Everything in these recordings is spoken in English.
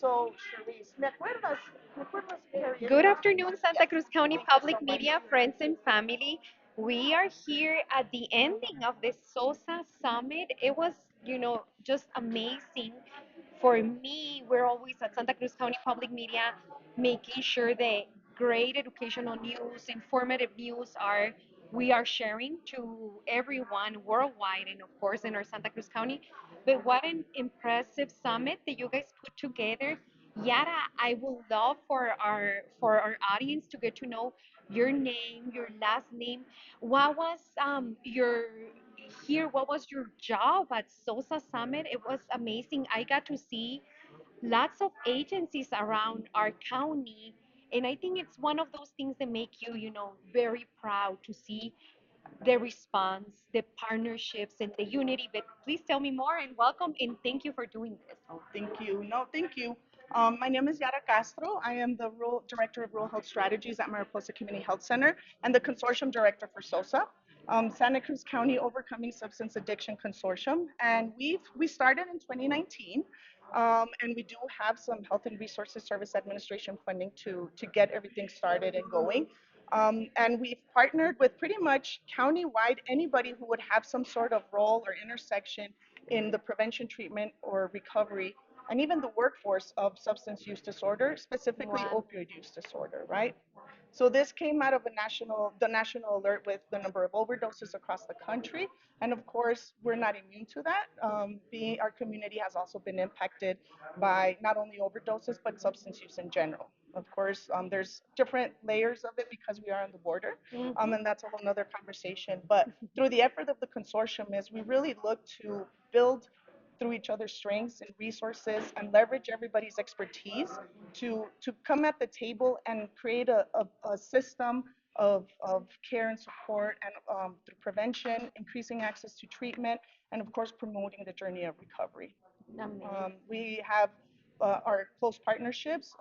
So, Charisse, ¿me acuerdas qué Good más? afternoon, Santa Yes, Cruz County thank you Public so much. Media, friends and family. We are here at the ending of the S.O.S.A Summit. It was, just amazing. For me, we're always at Santa Cruz County Public Media making sure that great educational news, informative news are we are sharing to everyone worldwide and of course in our Santa Cruz County. But what an impressive summit that you guys put together. Yara, I would love for our audience to get to know your name, your last name. What was your here? What was your job at S.O.S.A Summit? It was amazing. I got to see lots of agencies around our county, and I think it's one of those things that make you, very proud to see the response, the partnerships, and the unity. But please tell me more and welcome and thank you for doing this. Oh, thank you. No, thank you. My name is Yara Castro. I am the Director of Rural Health Strategies at Mariposa Community Health Center and the Consortium Director for S.O.S.A, Santa Cruz County Overcoming Substance Addiction Consortium. And we started in 2019, and we do have some Health and Resources Service Administration funding to get everything started and going. And we've partnered with pretty much countywide anybody who would have some sort of role or intersection in the prevention, treatment, or recovery, and even the workforce of substance use disorder, specifically Wow. opioid use disorder, right? So this came out of the national alert with the number of overdoses across the country, and of course, we're not immune to that. Being our community has also been impacted by not only overdoses but substance use in general. Of course, there's different layers of it because we are on the border, Mhm. and that's a whole nother conversation. But through the effort of the consortium, is we really look to build through each other's strengths and resources and leverage everybody's expertise to come at the table and create a system of care and support and through prevention, increasing access to treatment, and of course promoting the journey of recovery. Amazing. We have our close partnerships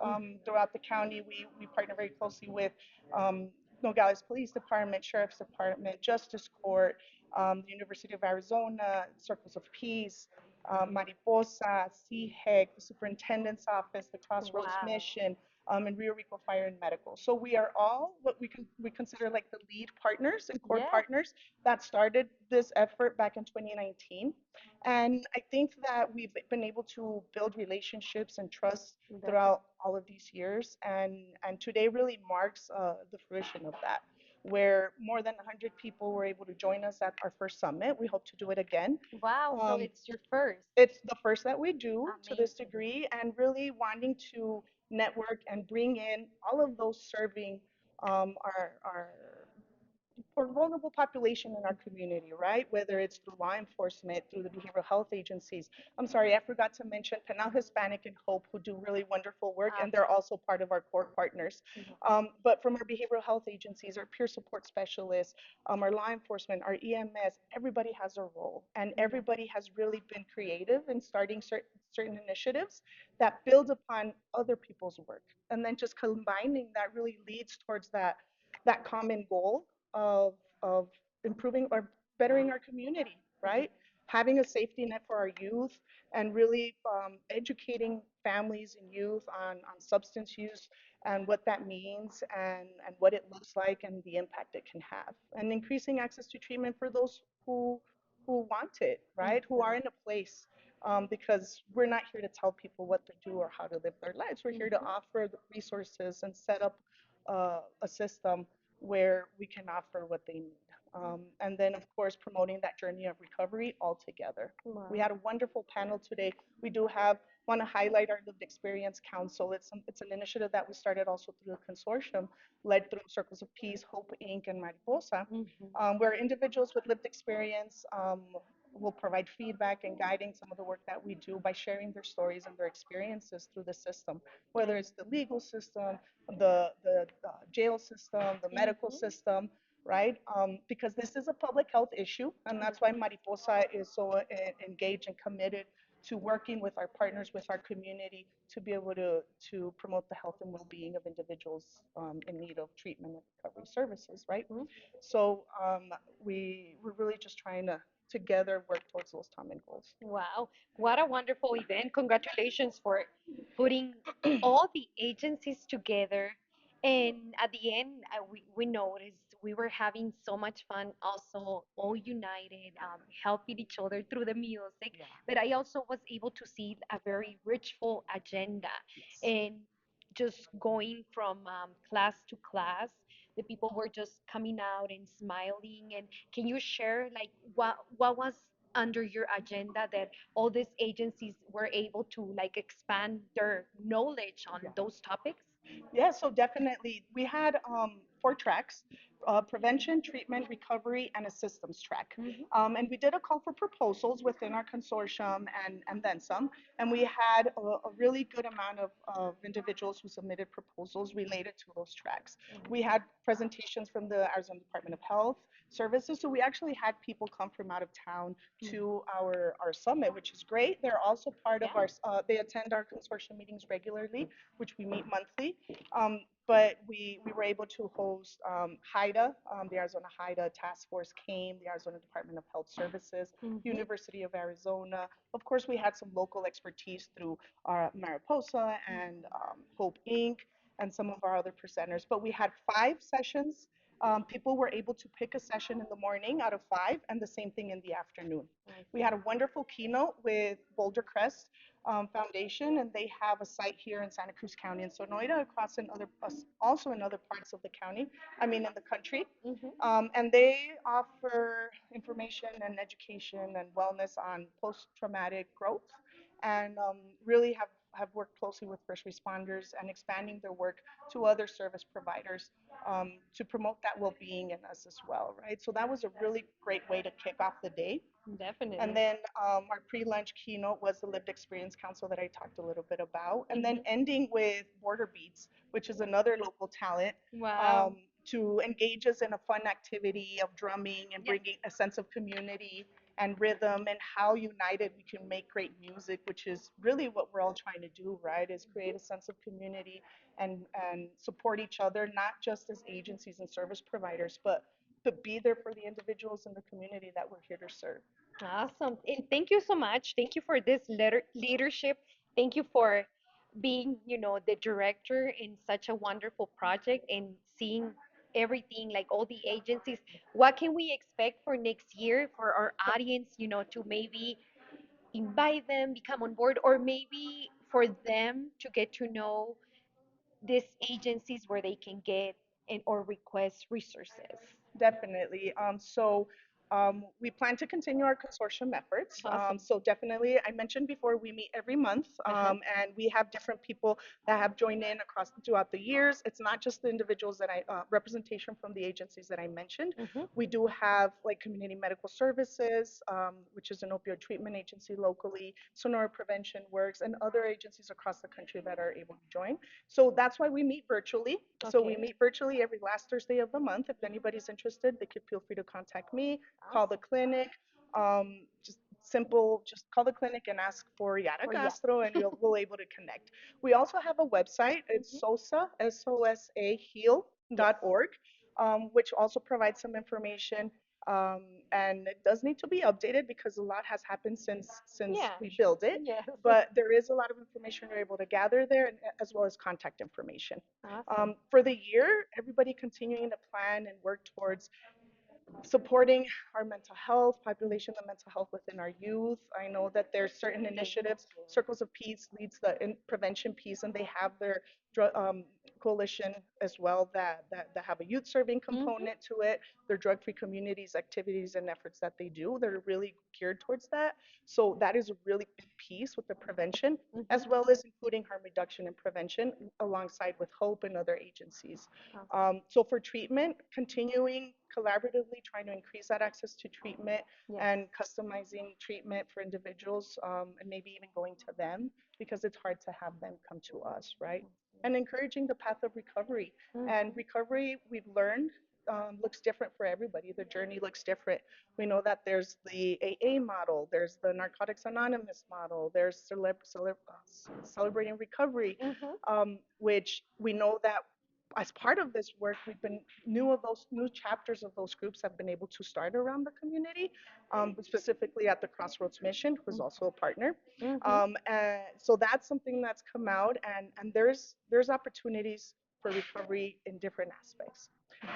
throughout the county. We partner very closely with Nogales Police Department, Sheriff's Department, Justice Court, the University of Arizona, Circles of Peace, Mariposa, CHEC, the Superintendent's Office, the Crossroads Wow. Mission, and Rio Rico Fire and Medical. So we are all what we consider like the lead partners and core Yes, partners that started this effort back in 2019. And I think that we've been able to build relationships and trust definitely. throughout all of these years. And today really marks the fruition of that, where more than 100 people were able to join us at our first summit. We hope to do it again. Wow, so Um, it's your first. it's the first that we do to this Amazing. degree, and really wanting to network and bring in all of those serving our for vulnerable population in our community, right? Whether it's through law enforcement, through the behavioral health agencies. I'm sorry, I forgot to mention Penal Hispanic and Hope, who do really wonderful work, and they're also part of our core partners. But from our behavioral health agencies, our peer support specialists, our law enforcement, our EMS, everybody has a role, and everybody has really been creative in starting certain initiatives that build upon other people's work, and then just combining that really leads towards that common goal of of improving or bettering our community, right? Having a safety net for our youth and really educating families and youth on substance use and what that means and what it looks like and the impact it can have. And increasing access to treatment for those who want it, right? Who are in a place because we're not here to tell people what to do or how to live their lives. We're here to offer the resources and set up a system where we can offer what they need. And then, of course, promoting that journey of recovery all together. We Wow. had a wonderful panel today. We do have want to highlight our Lived Experience Council. It's an initiative that we started also through the consortium, led through Circles of Peace, Hope Inc., and Mariposa, where individuals with lived experience will provide feedback and guiding some of the work that we do by sharing their stories and their experiences through the system, whether it's the legal system, the jail system, the medical system, right? Because this is a public health issue, and that's why Mariposa is so engaged and committed to working with our partners, with our community, to be able to promote the health and well-being of individuals in need of treatment and recovery services, right? So we're really just trying to together work towards those common goals. Wow, what a wonderful event. Congratulations for putting all the agencies together. And at the end, we noticed we were having so much fun, also all united, helping each other through the music. Yeah. But I also was able to see a very richful agenda Yes. and just going from class to class. The people were just coming out and smiling. And can you share like what was under your agenda that all these agencies were able to like expand their knowledge on Yeah. those topics? Yeah, so definitely. We had four tracks: prevention, treatment, recovery, and a systems track. Hmm. And we did a call for proposals within our consortium and then some. And we had a really good amount of individuals who submitted proposals related to those tracks. We had presentations from the Arizona Department of Health Services. So we actually had people come from out of town to our summit, which is great. They're also part of our, they attend our consortium meetings regularly, which we meet monthly. But we were able to host HIDA, the Arizona HIDA Task Force came, the Arizona Department of Health Services, Hmm. University of Arizona. Of course, we had some local expertise through our Mariposa and Hope Inc. and some of our other presenters. But we had 5 sessions. People were able to pick a session in the morning out of 5, and the same thing in the afternoon. I We see. had a wonderful keynote with Boulder Crest Foundation, and they have a site here in Santa Cruz County and Sonoita, across in other, also in other parts of the county. I mean, in the country. Hmm. And they offer information and education and wellness on post-traumatic growth, and really have worked closely with first responders and expanding their work to other service providers to promote that well-being in us as well, right? So that was a really great way to kick off the day. And Definitely. then our pre-lunch keynote was the Lived Experience Council that I talked a little bit about. And then Hmm. ending with Border Beats, which is another local talent, Wow. um, to engage us in a fun activity of drumming and Yes. bringing a sense of community and rhythm, and how united we can make great music, which is really what we're all trying to do, right? Is create a sense of community and support each other, not just as agencies and service providers, but to be there for the individuals in the community that we're here to serve. Awesome. And thank you so much. Thank you for this leadership. Thank you for being, the director in such a wonderful project and seeing everything, like all the agencies. What can we expect for next year for our audience, to maybe invite them, become on board, or maybe for them to get to know these agencies where they can get and or request resources? Definitely. We plan to continue our consortium efforts. Awesome. So definitely, I mentioned before, we meet every month, Uh-huh. and we have different people that have joined in across throughout the years. It's not just the individuals that I representation from the agencies that I mentioned. Hmm. We do have like community medical services, which is an opioid treatment agency locally, Sonora Prevention Works, and other agencies across the country that are able to join. So that's why we meet virtually. So we Okay. meet virtually every last Thursday of the month. If anybody's interested, they could feel free to contact me, call the Awesome. clinic. Just simple, just call the clinic and ask for Yara Or yeah. Castro, and we'll able to connect. We also have a website. It's Hmm. SOSA, S-O-S-A Yes. heal.org, which also provides some information. Um, and it does need to be updated because a lot has happened since Yeah. we built it. Yes. But there is a lot of information you're able to gather there, and, as well as contact information. Awesome. For the year, everybody continuing to plan and work towards supporting our mental health population, the mental health within our youth. I know that there's certain Thank initiatives. you. Circles of Peace leads the prevention piece, and they have their coalition as well that have a youth serving Hmm. component to it. Their drug-free communities activities and efforts that they do, they're really geared towards that. So that is a really big piece with the prevention, as Hmm. well as including harm reduction and prevention alongside with Hope and other agencies. Awesome. So for treatment, continuing collaboratively trying to increase that access to treatment Yes. and customizing treatment for individuals, and maybe even going to them because it's hard to have them come to us, right? And encouraging the path of recovery. And Hmm. recovery, we've learned, looks different for everybody. The journey looks different. We know that there's the AA model, there's the Narcotics Anonymous model, there's celebrating recovery, Hmm. which we know that as part of this work, we've been new of those new chapters of those groups have been able to start around the community, specifically at the Crossroads Mission, who's also a partner. Mm-hmm. And so that's something that's come out, and there's opportunities for recovery in different aspects.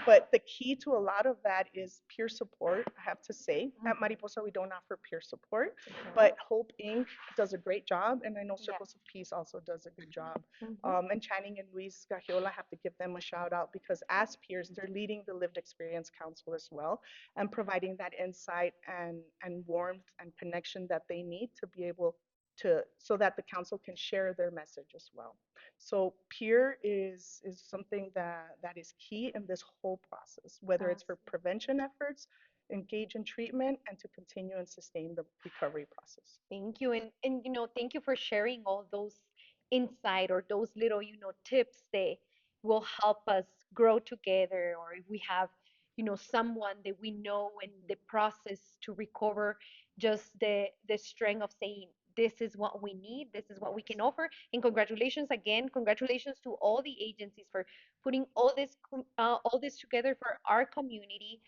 But the key to a lot of that is peer support. I have to say, at Mariposa, we don't offer peer support, but Hope Inc. does a great job, and I know Yes. Circles of Peace also does a good job. Mm-hmm. And Channing and Luis Gagiola have to give them a shout out because as peers, they're leading the Lived Experience Council as well and providing that insight and warmth and connection that they need to be able to, so that the council can share their message as well. So peer is something that is key in this whole process, whether it's for prevention efforts, engage in treatment, and to continue and sustain the recovery process. Thank you. And thank you for sharing all those insight or those little, tips that will help us grow together, or if we have, someone that we know in the process to recover, just the strength of saying, this is what we need, this is what we can offer. And congratulations again, congratulations to all the agencies for putting all this together for our community,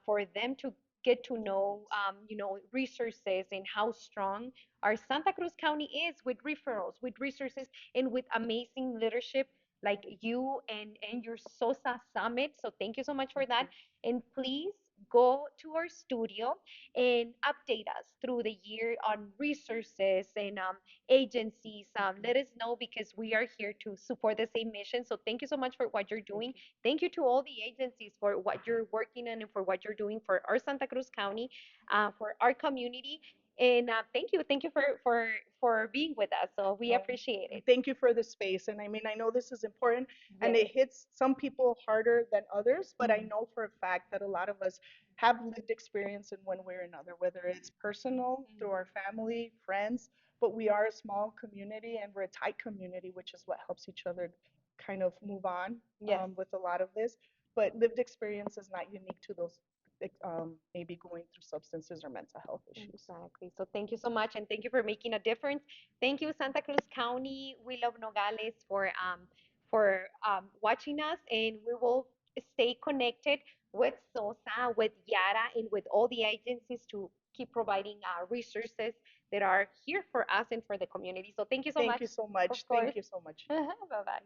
for them to get to know, resources and how strong our Santa Cruz County is with referrals, with resources, and with amazing leadership like you and your S.O.S.A Summit. So thank you so much for that. And please go to our studio and update us through the year on resources and agencies. Let us know because we are here to support the same mission. So thank you so much for what you're doing. Thank you to all the agencies for what you're working on and for what you're doing for our Santa Cruz County, for our community. And thank you for being with us. So we No, appreciate it. thank you for the space. And I mean, I know this is important and Yes. it hits some people harder than others, but I Mm. know for a fact that a lot of us have lived experience in one way or another, whether it's personal, through our family, friends, but we are a small community and we're a tight community, which is what helps each other kind of move on Yes. with a lot of this. But lived experience is not unique to those maybe going through substances or mental health issues. Exactly. So thank you so much, and thank you for making a difference. Thank you, Santa Cruz County. We love Nogales for watching us, and we will stay connected with S.O.S.A, with Yara, and with all the agencies to keep providing resources that are here for us and for the community. So thank you so Thank much. you so Of much. course. Thank you so much. Bye bye.